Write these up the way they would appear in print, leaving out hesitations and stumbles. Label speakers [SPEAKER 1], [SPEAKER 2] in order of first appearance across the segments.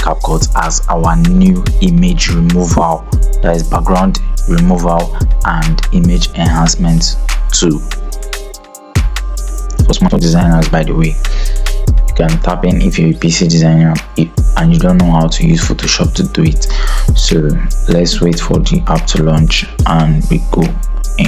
[SPEAKER 1] CapCut as our new image removal, that is background removal and image enhancement tool. For smart designers, by the way, you can tap in if you're a PC designer and you don't know how to use Photoshop to do it. So let's wait for the app to launch and we go in.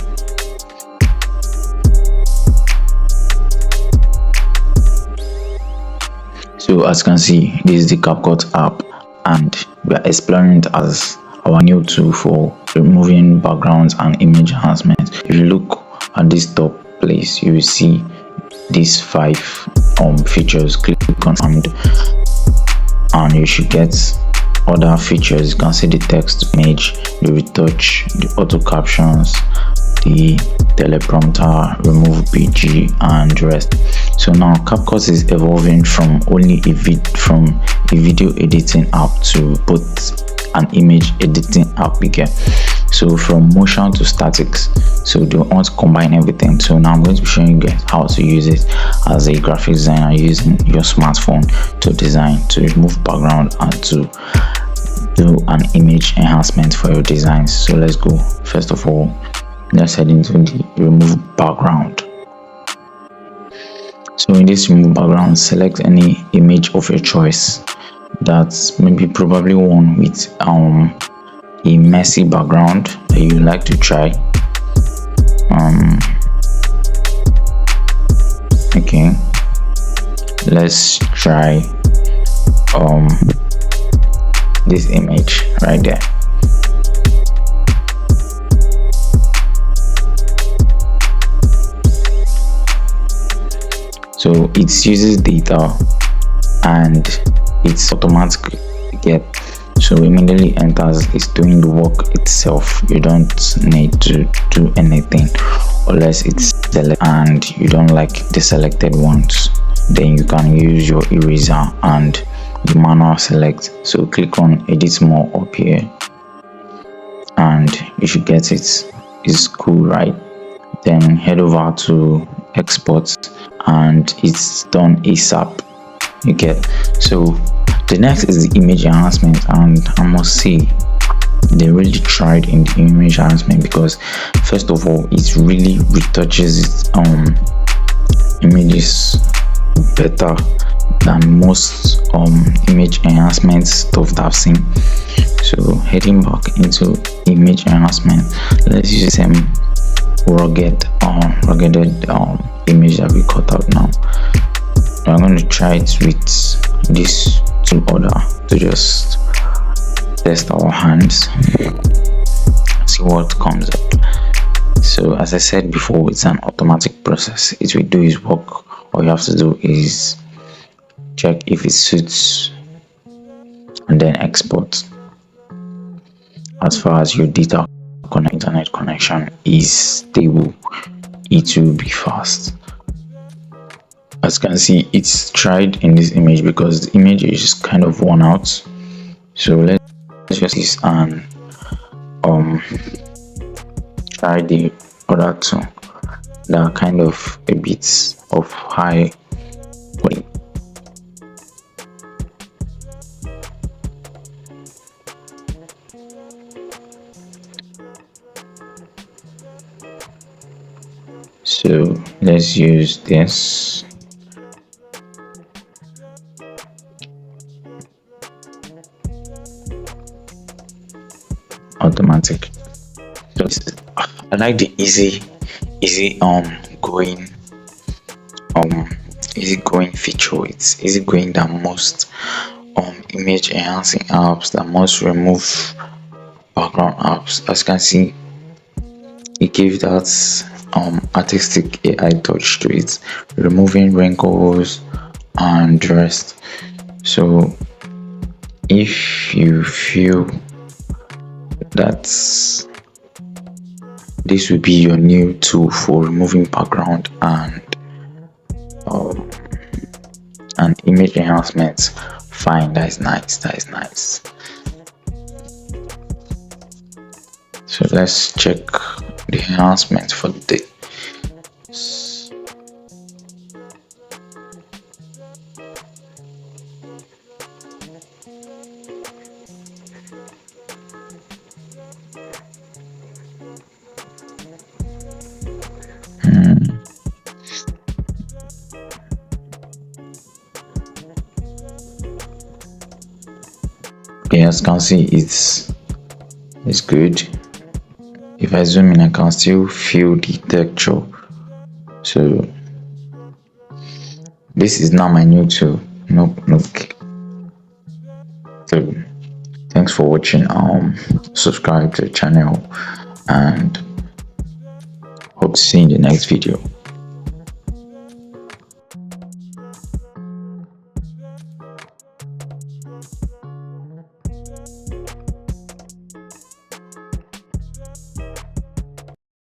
[SPEAKER 1] So as you can see, this is the CapCut app and we are exploring it as our new tool for removing backgrounds and image enhancements. If you look at this top place, you will see these 5 features. Click on and you should get other features. You can see the text, image, the retouch, the auto captions, the teleprompter, remove BG and the rest. So now CapCut is evolving from only a video editing app to both an image editing app again. So from motion to statics, so they want to combine everything. So now I'm going to be showing you guys how to use it as a graphic designer using your smartphone to design, to remove background and to do an image enhancement for your designs. So let's go. First of all, let's head into the remove background. So in this remove background, select any image of your choice. That's maybe probably one with a messy background that you like to try. Okay, let's try this image right there. So it uses data and it's automatic get, so immediately enters, it's doing the work itself. You don't need to do anything unless it's selected and you don't like the selected ones. Then you can use your eraser and the manual select. So click on edit more up here and you should get it. It's cool, right? Then head over to export and it's done ASAP. You get. So the next is the image enhancement, and I must say they really tried in the image enhancement because first of all it really retouches images better than most image enhancement stuff that I've seen. So heading back into image enhancement, let's use some ruggeded image that we cut out now. I'm going to try it with this tool order to just test our hands, see what comes up. So as I said before, it's an automatic process. It will do its work. All you have to do is check if it suits and then export. As far as your data internet connection is stable, it will be fast. As you can see, it's tried in this image because the image is kind of worn out. So let's just use and try the other two that are kind of a bit of high quality. So let's use this. Automatic. So I like the easy going feature. It's easy going than most image enhancing apps, that most remove background apps. As you can see, it gives that artistic AI touch to it, removing wrinkles and the rest. So if you feel that this will be your new tool for removing background and image enhancements, fine, that is nice. So let's check the enhancements for the day. As you can see, it's good. If I zoom in, I can still feel the texture. So this is now my new tool. Nope. So thanks for watching. Subscribe to the channel and hope to see you in the next video.